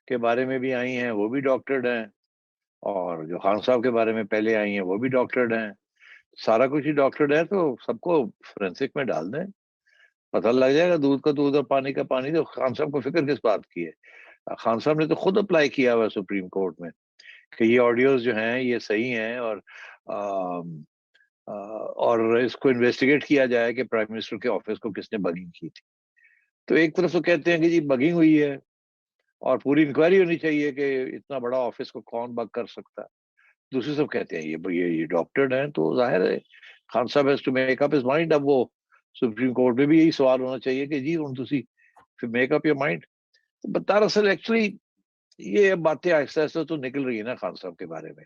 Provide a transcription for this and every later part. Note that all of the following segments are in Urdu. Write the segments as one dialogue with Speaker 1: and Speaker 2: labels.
Speaker 1: کے بارے میں بھی آئی ہیں وہ بھی ڈاکٹرڈ ہیں، اور جو خان صاحب کے بارے میں پہلے آئی ہیں وہ بھی ڈاکٹرڈ ہیں. سارا کچھ ہی ڈاکٹرڈ ہے، تو سب کو فورینسک میں ڈال دیں، پتہ لگ جائے گا دودھ کا دودھ اور پانی کا پانی. تو خان صاحب کو فکر کس بات کی ہے؟ خان صاحب نے تو خود اپلائی کیا ہوا ہے سپریم کورٹ میں کہ یہ آڈیوز جو ہیں یہ صحیح ہیں، اور اس کو انویسٹیگیٹ کیا جائے کہ پرائم منسٹر کے آفس کو کس نے بگنگ کی تھی. تو ایک طرف تو کہتے ہیں کہ جی بگنگ ہوئی ہے اور پوری انکوائری ہونی چاہیے کہ اتنا بڑا آفس کو کون بگ کر سکتا ہے. دوسری سب کہتے ہیں یہ ڈاکٹرڈ ہیں، تو ظاہر ہے خان صاحب has to make up his mind. اب وہ سپریم کورٹ میں بھی یہی سوال ہونا چاہیے کہ جی ہوں تسی میک اپ یور مائنڈ. دراصل ایکچولی یہ باتیں آہستہ آہستہ تو نکل رہی ہے نا خان صاحب کے بارے میں.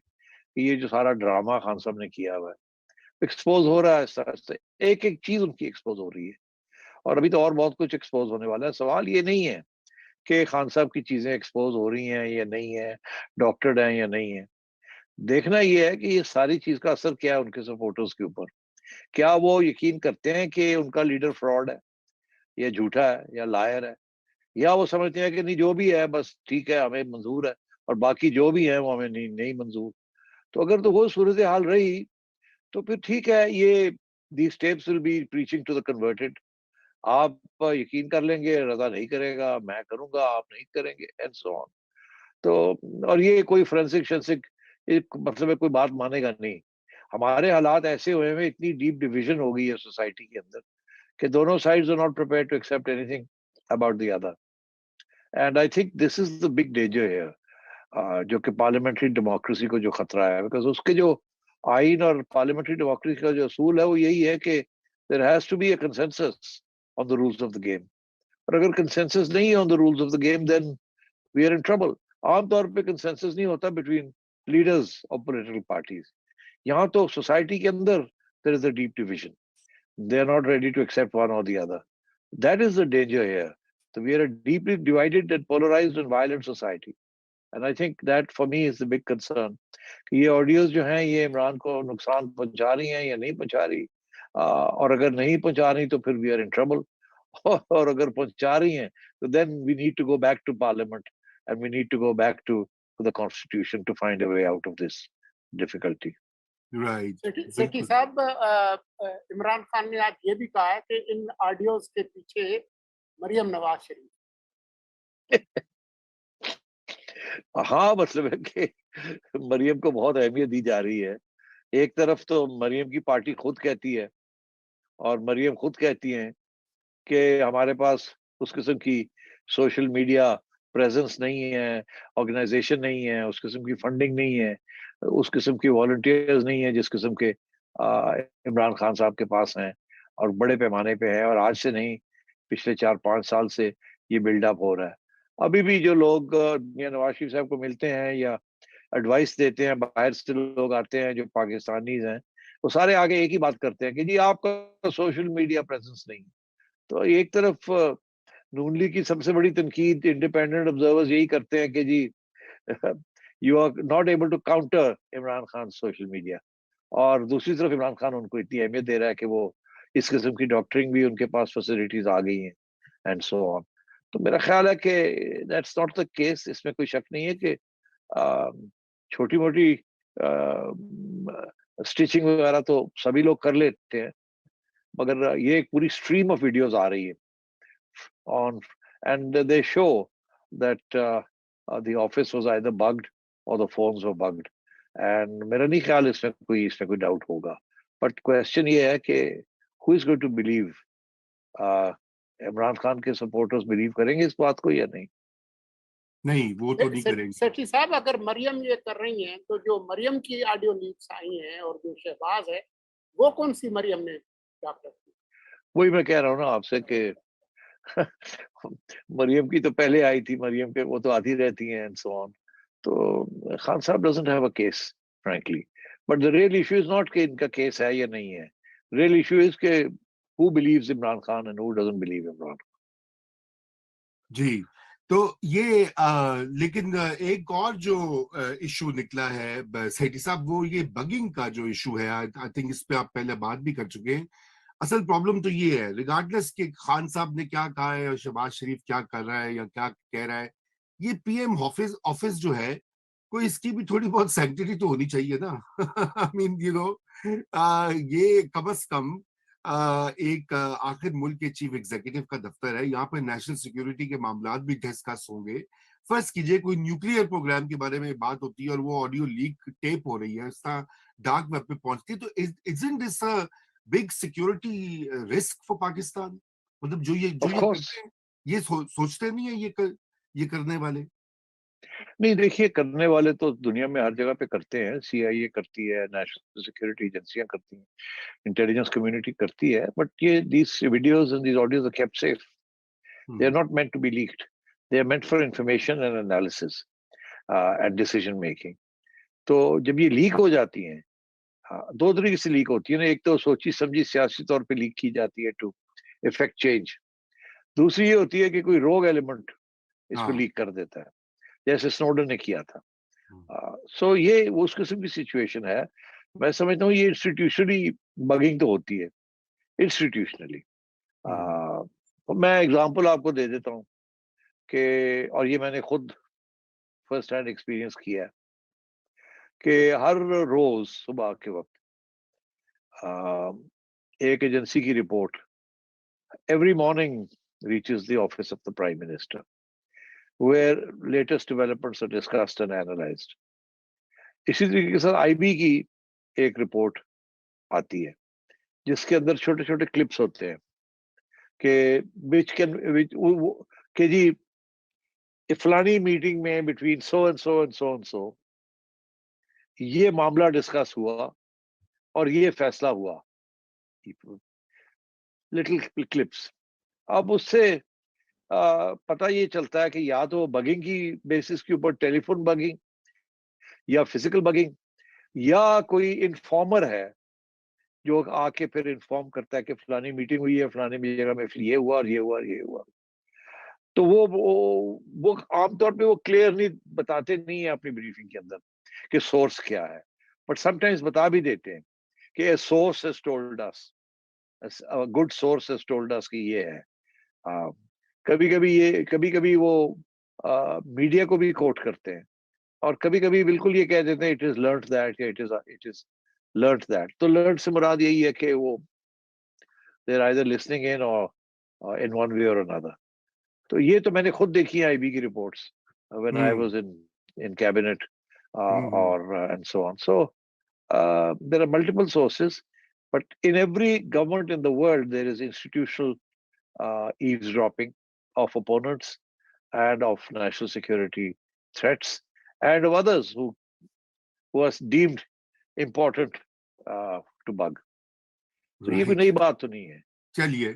Speaker 1: یہ جو سارا ڈرامہ خان صاحب نے کیا ہوا ہے ایکسپوز ہو رہا ہے آہستہ آہستہ، ایک ایک چیز ان کی ایکسپوز ہو رہی ہے، اور ابھی تو اور بہت کچھ ایکسپوز ہونے والا ہے. سوال یہ نہیں ہے کہ خان صاحب کی چیزیں ایکسپوز ہو رہی ہیں یا نہیں ہے، ڈاکٹرڈ ہیں یا نہیں ہے. دیکھنا یہ ہے کہ یہ ساری چیز کا اثر کیا ہے ان کے سپورٹرز کے اوپر. کیا وہ یقین کرتے ہیں کہ ان کا لیڈر فراڈ ہے یا جھوٹا ہے یا لائر ہے، یا وہ سمجھتے ہیں کہ نہیں جو بھی ہے بس ٹھیک ہے ہمیں منظور ہے اور باقی جو بھی ہے وہ ہمیں نہیں منظور. تو اگر تو وہ صورتحال رہی تو پھر ٹھیک ہے، یہ these tapes will be preaching to the converted. آپ یقین کر لیں گے، رضا نہیں کرے گا، میں کروں گا، آپ نہیں کریں گے اینڈ سو آن. تو اور یہ کوئی فورینسک شنسک مطلب ہے کوئی بات مانے گا نہیں. ہمارے حالات ایسے ہوئے ہیں، اتنی ڈیپ ڈویژن ہو گئی ہے سوسائٹی کے اندر کہ دونوں sides are not prepared to accept anything about the other. And I think this is the big danger here. جو کہ پارلیمنٹری ڈیموکریسی کو جو خطرہ ہے، بیکاز اس کے جو آئین اور پارلیمنٹری ڈیموکریسی کا جو اصول ہے وہ یہی ہے کہ there has to be a consensus on the rules of the game. اور اگر consensus نہیں ہے on the rules of the game then we are in trouble. عام طور پہ consensus نہیں ہوتا between leaders of political parties. یہاں تو سوسائٹی کے اندر there is a deep division. They are not ready to accept one or the other. That is the danger here. So we are a deeply divided and polarized and violent society. And I think that for me is the big concern. کہ یہ آڈیوز جو ہیں یہ عمران کو نقصان پہنچا رہی ہیں یا نہیں پہنچا رہی، اور اگر نہیں پہنچا رہی تو پھر we are in trouble. اور اگر پہنچا رہی ہیں تو then we need to go back to parliament and we need to go back to the constitution to find a way out of this difficulty.
Speaker 2: Right,
Speaker 3: Sethi صاحب، عمران خان نے آج یہ بھی کہا ہے کہ ان آڈیوز کے پیچھے مریم نواز شریف.
Speaker 1: ہاں مطلب ہے کہ مریم کو بہت اہمیت دی جا رہی ہے. ایک طرف تو مریم کی پارٹی خود کہتی ہے اور مریم خود کہتی ہیں کہ ہمارے پاس اس قسم کی سوشل میڈیا پریزنس نہیں ہے، آرگنائزیشن نہیں ہے، اس قسم کی فنڈنگ نہیں ہے، اس قسم کی والنٹیئرز نہیں ہیں جس قسم کے عمران خان صاحب کے پاس ہیں اور بڑے پیمانے پہ ہے. اور آج سے نہیں، پچھلے 4-5 سال سے یہ بلڈ اپ ہو رہا ہے. ابھی بھی جو لوگ یا نواز شریف صاحب کو ملتے ہیں یا ایڈوائس دیتے ہیں، باہر سے لوگ آتے ہیں جو پاکستانیز ہیں، وہ سارے آگے ایک ہی بات کرتے ہیں کہ جی آپ کا سوشل میڈیا پریزنس نہیں. تو ایک طرف نون لیگ کی سب سے بڑی تنقید انڈیپینڈنٹ آبزرورز یہی کرتے ہیں کہ جی you are not able to counter Imran Khan social media, اور دوسری طرف عمران خان ان کو اتنی اہمیت دے رہا ہے کہ وہ اس قسم کی ڈاکٹرنگ بھی ان کے پاس فیسلٹیز آ گئی ہیں اینڈ سو آن. تو میرا خیال ہے کہ دیٹس ناٹ دا کیس. اس میں کوئی شک نہیں ہے کہ چھوٹی موٹی اسٹیچنگ وغیرہ تو سبھی لوگ کر لیتے ہیں، مگر یہ ایک پوری اسٹریم آف ویڈیوز آ رہی ہے on and they show that the office was either bugged or the phones were bugged. And میرا نہیں خیال اس میں کوئی ڈاؤٹ ہوگا. بٹ کوشچن یہ ہے کہ who is going to believe؟ Imran Khan کے سپورٹرز بلیو کریں گے اس بات کو یا نہیں؟
Speaker 2: نہیں، وہ تو نہیں کریں گے.
Speaker 3: سیٹھی صاحب، اگر مریم یہ کر رہی ہیں تو جو مریم کی آڈیو لیکس آئی ہیں اور جو شہباز ہے وہ کون سی مریم نے ڈاکٹر کی؟
Speaker 1: وہی میں کہہ رہا ہوں نا آپ سے کہ مریم کی تو پہلے آئی تھی، مریم کے وہ تو آتی رہتی ہیں اینڈ سو آن. تو خان صاحب doesn't have a case frankly. But the real issue is not کہ ان کا کیس ہے یا نہیں ہے. ریئل ایشو از کہ who believes Imran Khan and who doesn't believe Imran Khan.
Speaker 2: جی، تو یہ لیکن ایک اور جو ایشو نکلا ہے سیٹھی صاحب، وہ یہ بگنگ کا جو ایشو ہے، آئی تھنک اس پہ آپ پہلے بات بھی کر چکے ہیں. اصل پرابلم تو یہ ہے، ریگارڈلیس کہ خان صاحب نے کیا کہا ہے اور شہباز شریف کیا کر رہا ہے یا کیا کہہ رہا ہے، یہ پی ایم آفس جو ہے کوئی اس کی بھی تھوڑی بہت سینکٹری تو ہونی چاہیے نا. I mean, you know, یہ کم از کم ایک آخر ملک کے چیف ایگزیکٹو کا دفتر ہے, یہاں پہ نیشنل سیکیورٹی کے معاملات بھی ڈسکس ہوں گے. فرض کیجئے کوئی نیوکلیئر پروگرام کے بارے میں بات ہوتی ہے اور وہ آڈیو لیک ٹیپ ہو رہی ہے, اس طرح ڈارک ویب پہ پہنچتی ہے, تو isn't this a big security risk for Pakistan? مطلب جو یہ کرتے ہیں, یہ سوچتے نہیں ہیں یہ کرنے والے.
Speaker 1: نہیں دیکھیے, کرنے والے تو دنیا میں ہر جگہ پہ کرتے ہیں. سی آئی اے کرتی ہے, نیشنل سیکورٹی ایجنسیاں کرتی ہیں, انٹیلیجنس کمیونٹی کرتی ہے, بٹ یہ these videos and these audios are kept safe. They are not meant to be leaked. They are meant for information and analysis and decision making. تو جب یہ لیک ہو جاتی ہیں, دو طریقے سے لیک ہوتی ہے نا. ایک تو سوچی سمجھی سیاسی طور پہ لیک کی جاتی ہے ٹو افیکٹ چینج. دوسری یہ ہوتی ہے کہ کوئی روگ ایلیمنٹ اس کو لیک کر دیتا ہے, جیسے سنوڈن نے کیا تھا. سو یہ اس قسم کی سچویشن ہے. میں سمجھتا ہوں یہ انسٹیٹیوشنلی بگنگ تو ہوتی ہے, انسٹیٹیوشنلی. میں ایگزامپل آپ کو دے دیتا ہوں کہ, اور یہ میں نے خود فرسٹ ہینڈ ایکسپیرینس کیا ہے, کہ ہر روز صبح کے وقت ایک ایجنسی کی report every morning reaches the office of the prime minister, where latest developments are discussed and analyzed. اسی طریقے کے ساتھ آئی بی کی ایک رپورٹ آتی ہے جس کے اندر چھوٹے چھوٹے کلپس ہوتے ہیں کہ جی فلانی میٹنگ میں between so and so and so and so یہ معاملہ ڈسکس ہوا اور یہ فیصلہ ہوا. Little clips. اب اس سے پتہ یہ چلتا ہے کہ یا تو بگنگ کی بیسس کے اوپر, ٹیلی فون بگنگ یا فزیکل بگنگ, یا کوئی انفارمر ہے جو آ کے پھر انفارم کرتا ہے کہ فلانی میٹنگ ہوئی ہے, فلانی جگہ میں یہ ہوا اور یہ ہوا اور یہ ہوا. تو وہ عام طور پہ وہ کلیئر نہیں بتاتے نہیں ہیں اپنی بریفنگ کے اندر کہ سورس کیا ہے, بٹ سم ٹائمز بتا بھی دیتے ہیں کہ a source has told us, a good source has told us کہ یہ ہے. کبھی کبھی وہ میڈیا کو بھی کوٹ کرتے ہیں, اور کبھی کبھی بالکل یہ کہہ دیتے ہیں it is learnt that, it is learnt that. تو learnt سے مراد یہی ہے کہ وہ they are either listening in or in one way or another. تو یہ تو میں نے خود دیکھی ہے آئی بی کی reports when I was in cabinet or and so on. So there are multiple sources, but in every government in the world there is institutional eavesdropping of opponents and of national security threats and of others who are deemed important to bug. So یہ کوئی نئی بات تو نہیں ہے.
Speaker 2: چلیے